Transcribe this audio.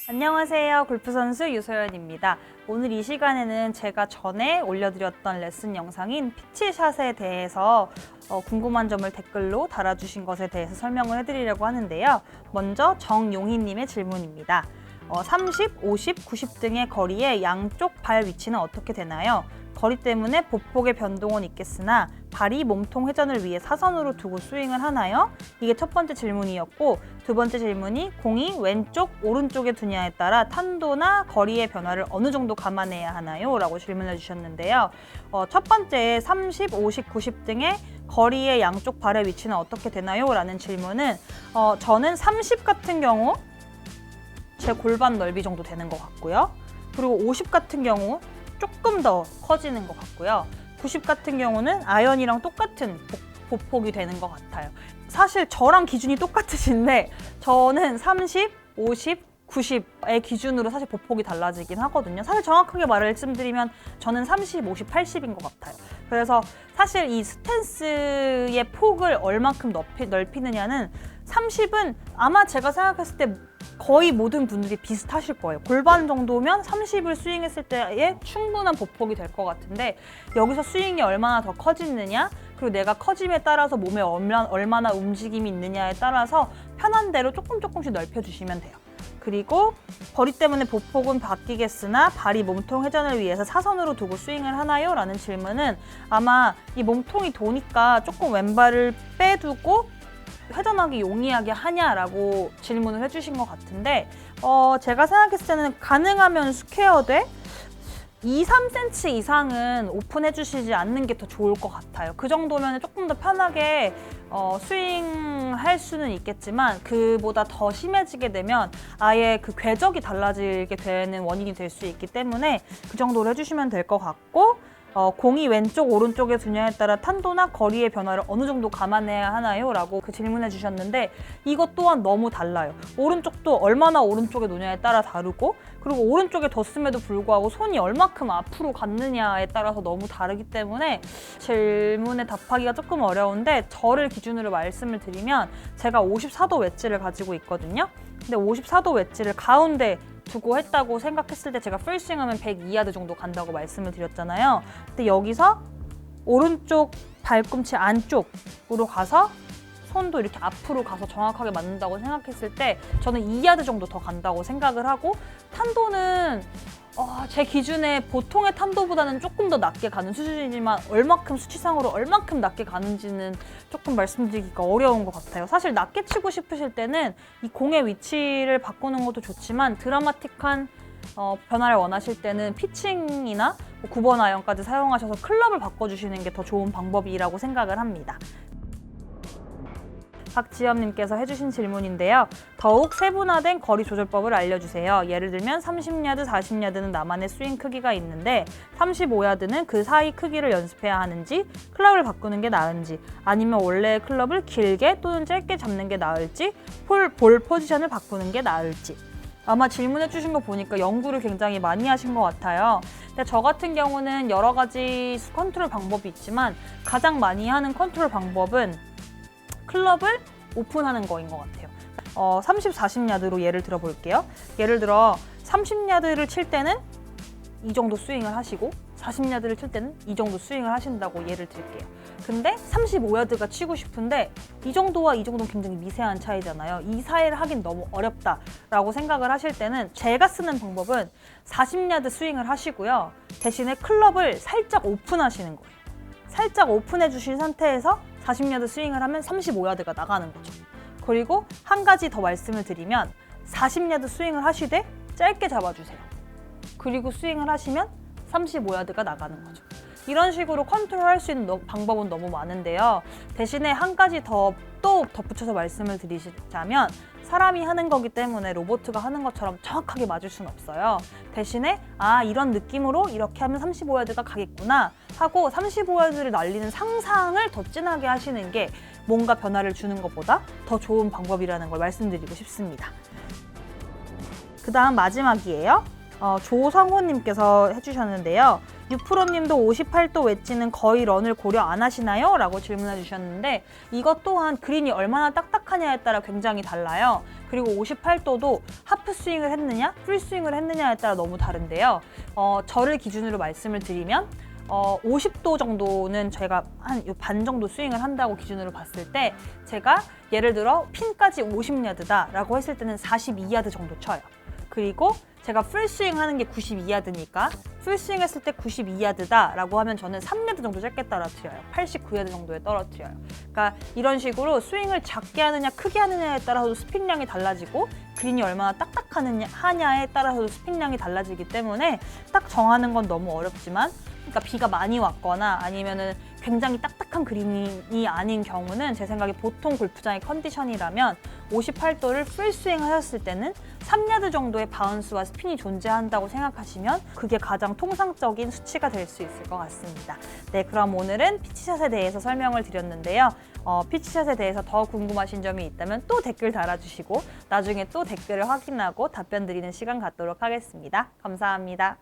안녕하세요. 골프선수 유소연입니다. 오늘 이 시간에는 제가 전에 올려드렸던 레슨 영상인 피치샷에 대해서 궁금한 점을 댓글로 달아주신 것에 대해서 설명을 해드리려고 하는데요. 먼저 정용희님의 질문입니다. 30, 50, 90 등의 거리의 양쪽 발 위치는 어떻게 되나요? 거리 때문에 보폭의 변동은 있겠으나 발이 몸통 회전을 위해 사선으로 두고 스윙을 하나요? 이게 첫 번째 질문이었고, 두 번째 질문이 공이 왼쪽, 오른쪽에 두냐에 따라 탄도나 거리의 변화를 어느 정도 감안해야 하나요? 라고 질문해 주셨는데요. 첫 번째 30, 50, 90 등의 거리의 양쪽 발의 위치는 어떻게 되나요? 라는 질문은 저는 30 같은 경우 제 골반 넓이 정도 되는 것 같고요. 그리고 50 같은 경우 조금 더 커지는 것 같고요. 90 같은 경우는 아이언이랑 똑같은 보폭이 되는 것 같아요. 사실 저랑 기준이 똑같으신데 저는 30, 50, 90의 기준으로 사실 보폭이 달라지긴 하거든요. 사실 정확하게 말씀드리면 저는 30, 50, 80인 것 같아요. 그래서 사실 이 스탠스의 폭을 얼만큼 넓히느냐는 30은 아마 제가 생각했을 때 거의 모든 분들이 비슷하실 거예요. 골반 정도면 30을 스윙했을 때에 충분한 보폭이 될 것 같은데, 여기서 스윙이 얼마나 더 커지느냐, 그리고 내가 커짐에 따라서 몸에 얼마나 움직임이 있느냐에 따라서 편한 대로 조금씩 넓혀주시면 돼요. 그리고 거리 때문에 보폭은 바뀌겠으나 발이 몸통 회전을 위해서 사선으로 두고 스윙을 하나요? 라는 질문은 아마 이 몸통이 도니까 조금 왼발을 빼두고 회전하기 용이하게 하냐라고 질문을 해주신 것 같은데, 제가 생각했을 때는 가능하면 스퀘어돼 2, 3cm 이상은 오픈해 주시지 않는 게 더 좋을 것 같아요. 그 정도면 조금 더 편하게 스윙할 수는 있겠지만, 그보다 더 심해지게 되면 아예 그 궤적이 달라지게 되는 원인이 될 수 있기 때문에 그 정도로 해주시면 될 것 같고, 공이 왼쪽, 오른쪽에 두냐에 따라 탄도나 거리의 변화를 어느 정도 감안해야 하나요? 라고 그 질문해 주셨는데, 이것 또한 너무 달라요. 오른쪽도 얼마나 오른쪽에 놓냐에 따라 다르고, 그리고 오른쪽에 뒀음에도 불구하고 손이 얼마큼 앞으로 갔느냐에 따라서 너무 다르기 때문에 질문에 답하기가 조금 어려운데, 저를 기준으로 말씀을 드리면 제가 54도 웨지를 가지고 있거든요. 근데 54도 웨지를 가운데 두고 했다고 생각했을 때 제가 풀스윙하면 102야드 정도 간다고 말씀을 드렸잖아요. 근데 여기서 오른쪽 발꿈치 안쪽으로 가서 손도 이렇게 앞으로 가서 정확하게 맞는다고 생각했을 때 저는 2야드 정도 더 간다고 생각을 하고, 탄도는 제 기준에 보통의 탄도보다는 조금 더 낮게 가는 수준이지만 얼마큼 수치상으로 얼마큼 낮게 가는지는 조금 말씀드리기가 어려운 것 같아요. 사실 낮게 치고 싶으실 때는 이 공의 위치를 바꾸는 것도 좋지만, 드라마틱한 변화를 원하실 때는 피칭이나 9번 아이언까지 사용하셔서 클럽을 바꿔주시는 게 더 좋은 방법이라고 생각을 합니다. 박지엽님께서 해주신 질문인데요. 더욱 세분화된 거리 조절법을 알려주세요. 예를 들면 30야드, 40야드는 나만의 스윙 크기가 있는데 35야드는 그 사이 크기를 연습해야 하는지, 클럽을 바꾸는 게 나은지, 아니면 원래의 클럽을 길게 또는 짧게 잡는 게 나을지, 볼 포지션을 바꾸는 게 나을지. 아마 질문해 주신 거 보니까 연구를 굉장히 많이 하신 것 같아요. 근데 저 같은 경우는 여러 가지 컨트롤 방법이 있지만 가장 많이 하는 컨트롤 방법은 클럽을 오픈하는 거인 것 같아요. 30, 40야드로 예를 들어 볼게요. 예를 들어 30야드를 칠 때는 이 정도 스윙을 하시고 40야드를 칠 때는 이 정도 스윙을 하신다고 예를 들게요. 근데 35야드가 치고 싶은데 이 정도와 이 정도는 굉장히 미세한 차이잖아요. 이 사이를 하긴 너무 어렵다라고 생각을 하실 때는 제가 쓰는 방법은 40야드 스윙을 하시고요. 대신에 클럽을 살짝 오픈하시는 거예요. 살짝 오픈해 주신 상태에서 40야드 스윙을 하면 35야드가 나가는 거죠. 그리고 한 가지 더 말씀을 드리면 40야드 스윙을 하시되 짧게 잡아주세요. 그리고 스윙을 하시면 35야드가 나가는 거죠. 이런 식으로 컨트롤할 수 있는 방법은 너무 많은데요. 대신에 한 가지 더 또 덧붙여서 말씀을 드리자면, 사람이 하는 거기 때문에 로봇가 하는 것처럼 정확하게 맞을 수는 없어요. 대신에 이런 느낌으로 이렇게 하면 35야드가 가겠구나 하고 35야드를 날리는 상상을 더 진하게 하시는 게 뭔가 변화를 주는 것보다 더 좋은 방법이라는 걸 말씀드리고 싶습니다. 그 다음 마지막이에요. 조성호님께서 해주셨는데요. 유프로님도 58도 웨지는 거의 런을 고려 안 하시나요? 라고 질문해 주셨는데 이것 또한 그린이 얼마나 딱딱하냐에 따라 굉장히 달라요. 그리고 58도도 하프 스윙을 했느냐, 풀 스윙을 했느냐에 따라 너무 다른데요. 저를 기준으로 말씀을 드리면 50도 정도는 제가 한 반 정도 스윙을 한다고 기준으로 봤을 때 제가 예를 들어 핀까지 50야드다 라고 했을 때는 42야드 정도 쳐요. 그리고 제가 풀스윙 하는 게 92야드니까 풀스윙 했을 때 92야드다 라고 하면 저는 3야드 정도 짧게 떨어뜨려요. 89야드 정도에 떨어뜨려요. 그러니까 이런 식으로 스윙을 작게 하느냐 크게 하느냐에 따라서도 스핀량이 달라지고 그린이 얼마나 딱딱하냐에 따라서도 스핀량이 달라지기 때문에 딱 정하는 건 너무 어렵지만 그러니까 비가 많이 왔거나 아니면은 굉장히 딱딱한 그린이 아닌 경우는 제 생각에 보통 골프장의 컨디션이라면 58도를 풀스윙 하셨을 때는 3야드 정도의 바운스와 스핀이 존재한다고 생각하시면 그게 가장 통상적인 수치가 될 수 있을 것 같습니다. 네, 그럼 오늘은 피치샷에 대해서 설명을 드렸는데요. 피치샷에 대해서 더 궁금하신 점이 있다면 또 댓글 달아주시고 나중에 또 댓글을 확인하고 답변 드리는 시간 갖도록 하겠습니다. 감사합니다.